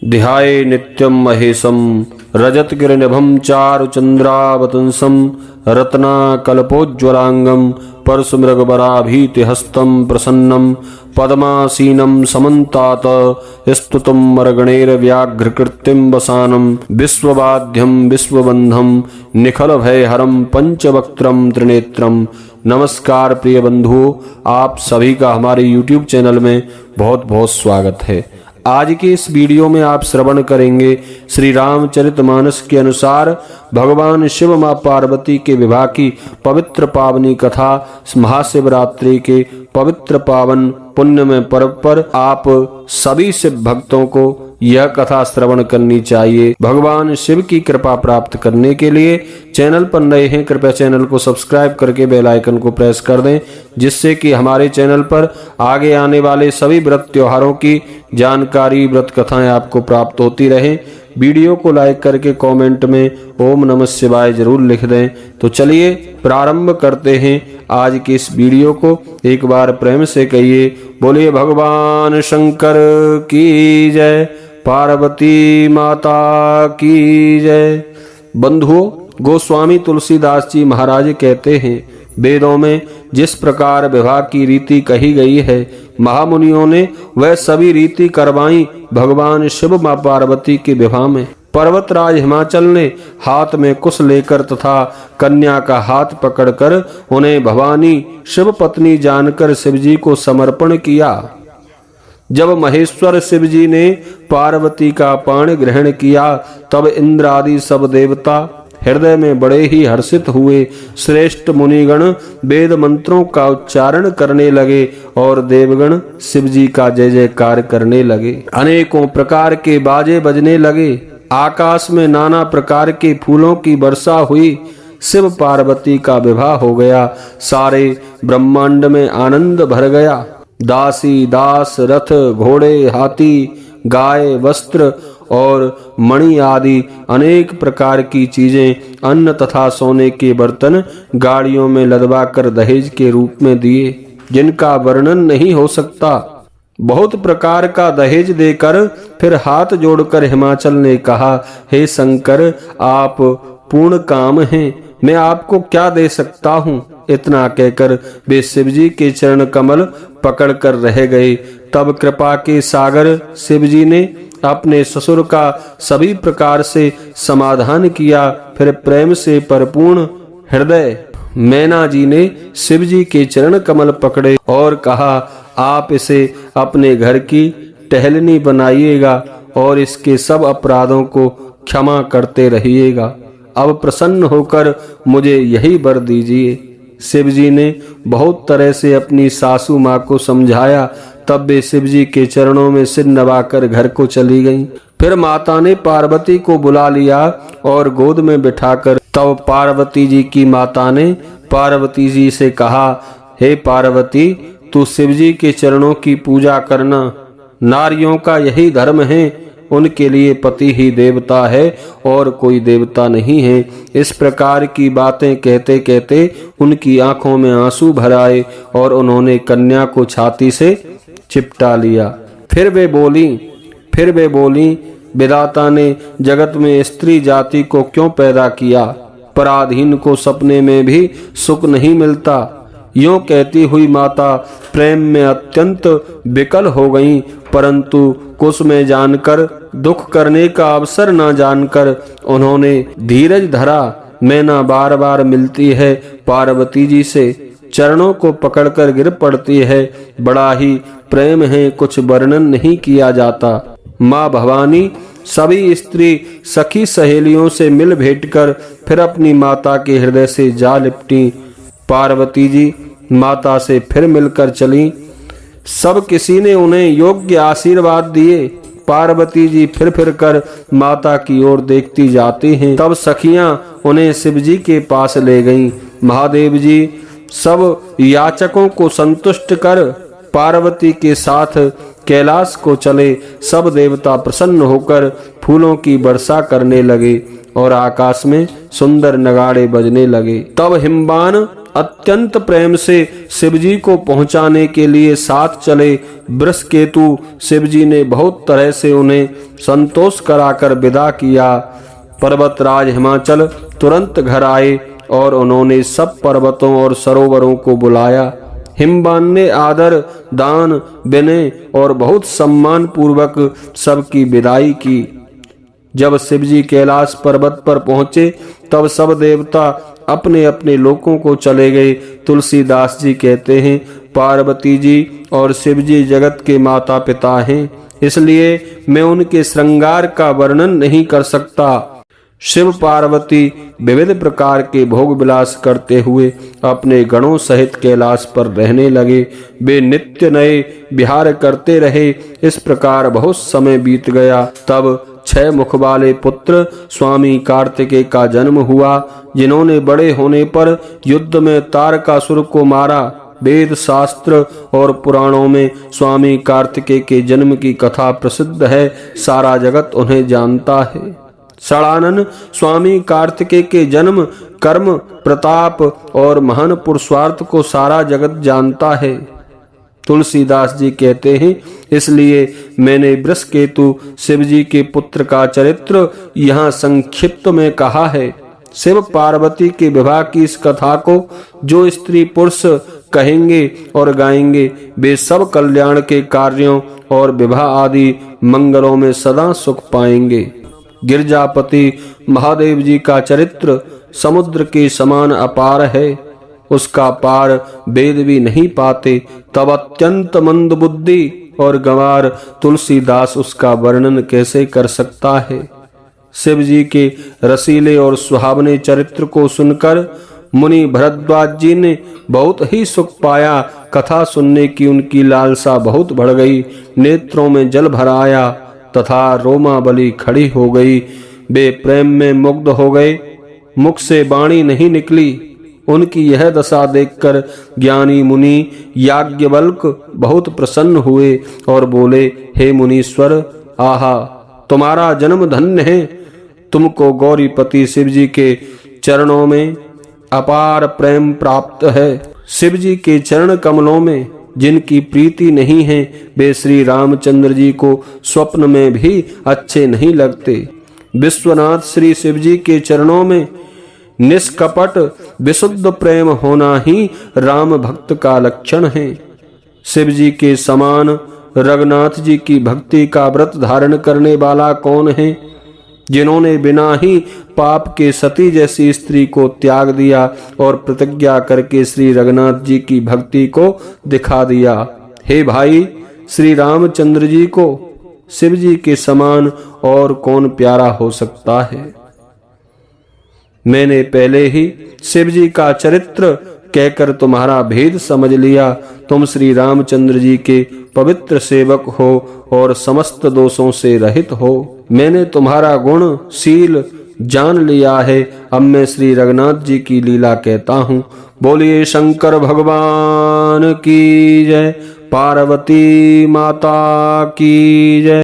ध्याये नित्यं महेशं रजतगिरिनिभं चारुचन्द्रावतंसं रत्नाकल्पोज्ज्वलांगं परशुमृगवराभीतिहस्तं प्रसन्नं पद्मासीनं समन्तात स्तुतं मरगणैर्व्याघ्रकृतिं वसानं विश्वबाध्यं विश्वबन्धं निखलभयहरं पंचवक्त्रं त्रिनेत्रं। नमस्कार प्रिय बंधुओं, आप सभी का हमारे YouTube चैनल में बहुत बहुत स्वागत है। आज के इस वीडियो में आप श्रवण करेंगे श्री रामचरितमानस के अनुसार भगवान शिव मां पार्वती के विवाह की पवित्र पावनी कथा। महाशिवरात्रि के पवित्र पावन पुण्यमय पर्व पर आप सभी शिव भक्तों को यह कथा श्रवण करनी चाहिए। भगवान शिव की कृपा प्राप्त करने के लिए चैनल पर नए हैं, कृपया चैनल को सब्सक्राइब करके बेल आइकन को प्रेस कर दें, जिससे कि हमारे चैनल पर आगे आने वाले सभी व्रत त्योहारों की जानकारी, व्रत कथाएं आपको प्राप्त होती रहें। वीडियो को लाइक करके कमेंट में ओम नमः शिवाय जरूर लिख दें। तो चलिए प्रारंभ करते हैं आज के इस वीडियो को। एक बार प्रेम से कहिए, बोलिए भगवान शंकर की जय, पार्वती माता की जय। बंधुओं, गोस्वामी तुलसीदास जी महाराज कहते हैं, वेदों में जिस प्रकार विवाह की रीति कही गई है, महामुनियों ने वह सभी रीति करवाई भगवान शिव मां पार्वती के विवाह में। पर्वतराज हिमाचल ने हाथ में कुश लेकर तथा कन्या का हाथ पकड़कर उन्हें भवानी शिव पत्नी जानकर शिवजी को समर्पण किया। जब महेश्वर शिवजी ने पार्वती का पाण ग्रहण किया, तब इंद्र आदि सब देवता हृदय में बड़े ही हर्षित हुए। श्रेष्ठ मुनिगण वेद मंत्रों का उच्चारण करने लगे और देवगण शिवजी का जय जयकार करने लगे। अनेकों प्रकार के बाजे बजने लगे। आकाश में नाना प्रकार के फूलों की वर्षा हुई। शिव पार्वती का विवाह हो गया। सारे ब्रह्मांड में आनंद भर गया। दासी दास, रथ, घोड़े, हाथी, गाय, वस्त्र और मणि आदि अनेक प्रकार की चीजें, अन्न तथा सोने के बर्तन गाड़ियों में लदवा कर दहेज के रूप में दिए, जिनका वर्णन नहीं हो सकता। बहुत प्रकार का दहेज देकर फिर हाथ जोड़कर हिमाचल ने कहा, हे शंकर, आप पूर्ण काम हैं, मैं आपको क्या दे सकता हूँ। इतना कहकर वे शिवजी के चरण कमल पकड़कर रह गए। तब कृपा के सागर शिवजी ने अपने ससुर का सभी प्रकार से समाधान किया। फिर प्रेम से परिपूर्ण हृदय मैना जी ने शिवजी के चरण कमल पकड़े और कहा, आप इसे अपने घर की टहलनी बनाइएगा और इसके सब अपराधों को क्षमा करते रहिएगा। अब प्रसन्न होकर मुझे यही वर दीजिए। शिवजी ने बहुत तरह से अपनी सासू माँ को समझाया। तब वे शिवजी के चरणों में सिर नवाकर घर को चली गईं। फिर माता ने पार्वती को बुला लिया और गोद में बिठाकर तब पार्वती जी की माता ने पार्वती जी से कहा, हे पार्वती, तू शिवजी के चरणों की पूजा करना। नारियों का यही धर्म है, उनके लिए पति ही देवता है और कोई देवता नहीं है। इस प्रकार की बातें कहते कहते उनकी आंखों में आंसू भर आए और उन्होंने कन्या को छाती से चिपटा लिया। फिर वे बोली, विधाता ने जगत में स्त्री जाति को क्यों पैदा किया? पराधीन को सपने में भी सुख नहीं मिलता। यूं कहती हुई माता प्रेम में अत्यंत विकल हो गईं, परंतु कुछ में जानकर दुख करने का अवसर न जानकर उन्होंने धीरज धरा। मैना बार बार मिलती है पार्वती जी से, चरणों को पकड़कर गिर पड़ती है। बड़ा ही प्रेम है, कुछ वर्णन नहीं किया जाता। माँ भवानी सभी स्त्री सखी सहेलियों से मिल भेंटकर फिर अपनी माता के हृदय से जा लिपटी। पार्वती जी माता से फिर मिलकर चली। सब किसी ने उन्हें योग्य आशीर्वाद दिए। पार्वती जी फिर कर माता की ओर देखती जाती हैं। तब सखियां उन्हें शिवजी के पास ले गईं। महादेव जी सब याचकों को संतुष्ट कर पार्वती के साथ कैलाश को चले। सब देवता प्रसन्न होकर फूलों की वर्षा करने लगे और आकाश में सुंदर नगाड़े बजने लगे। तब हिमवान अत्यंत प्रेम से शिवजी को पहुंचाने के लिए साथ चले। वृषकेतु शिवजी ने बहुत तरह से उन्हें संतोष कराकर विदा किया। पर्वतराज हिमाचल तुरंत घर आए और उन्होंने सब पर्वतों और सरोवरों को बुलाया। हिमवान ने आदर, दान, विनय और बहुत सम्मान पूर्वक सबकी विदाई की। जब शिवजी कैलाश पर्वत पर पहुंचे तब सब देवता अपने अपने लोकों को चले गए। तुलसीदास जी कहते हैं, पार्वती जी और शिवजी जगत के माता पिता हैं, इसलिए मैं उनके श्रृंगार का वर्णन नहीं कर सकता। शिव पार्वती विविध प्रकार के भोग विलास करते हुए अपने गणों सहित कैलाश पर रहने लगे। वे नित्य नए विहार करते रहे। इस प्रकार बहुत समय बीत गया। तब 6 मुख वाले पुत्र स्वामी कार्तिकेय का जन्म हुआ, जिन्होंने बड़े होने पर युद्ध में तारकासुर को मारा। वेद शास्त्र और पुराणों में स्वामी कार्तिकेय के जन्म की कथा प्रसिद्ध है, सारा जगत उन्हें जानता है। षडानन स्वामी कार्तिकेय के जन्म, कर्म, प्रताप और महान पुरुषार्थ को सारा जगत जानता है। तुलसीदास जी कहते हैं, इसलिए मैंने वृषकेतु शिवजी के पुत्र का चरित्र यहाँ संक्षिप्त में कहा है। शिव पार्वती के विवाह की इस कथा को जो स्त्री पुरुष कहेंगे और गाएंगे, वे सब कल्याण के कार्यों और विवाह आदि मंगलों में सदा सुख पाएंगे। गिरजापति महादेव जी का चरित्र समुद्र के समान अपार है, उसका पार वेद भी नहीं पाते। तब अत्यंत मंद बुद्धि और गंवार तुलसीदास उसका वर्णन कैसे कर सकता है। शिव जी के रसीले और सुहावने चरित्र को सुनकर मुनि भरद्वाज जी ने बहुत ही सुख पाया। कथा सुनने की उनकी लालसा बहुत बढ़ गई। नेत्रों में जल भर आया तथा रोमावली खड़ी हो गई। वे प्रेम में मुग्ध हो गए, मुख से वाणी नहीं निकली। उनकी यह दशा देखकर ज्ञानी मुनि याज्ञवल्क बहुत प्रसन्न हुए और बोले, हे मुनीश्वर, आहा, तुम्हारा जन्म धन्य है। तुमको गौरीपति शिवजी के चरणों में अपार प्रेम प्राप्त है। शिवजी के चरण कमलों में जिनकी प्रीति नहीं है, वे श्री रामचंद्र जी को स्वप्न में भी अच्छे नहीं लगते। विश्वनाथ श्री शिवजी के चरणों में निष्कपट विशुद्ध प्रेम होना ही राम भक्त का लक्षण है। शिवजी के समान रघुनाथ जी की भक्ति का व्रत धारण करने वाला कौन है, जिन्होंने बिना ही पाप के सती जैसी स्त्री को त्याग दिया और प्रतिज्ञा करके श्री रघुनाथ जी की भक्ति को दिखा दिया। हे भाई, श्री रामचंद्र जी को शिव जी के समान और कौन प्यारा हो सकता है। मैंने पहले ही शिव जी का चरित्र कहकर तुम्हारा भेद समझ लिया। तुम श्री रामचंद्र जी के पवित्र सेवक हो और समस्त दोषों से रहित हो। मैंने तुम्हारा गुण शील जान लिया है। अब मैं श्री रघुनाथ जी की लीला कहता हूँ। बोलिए शंकर भगवान की जय, पार्वती माता की जय।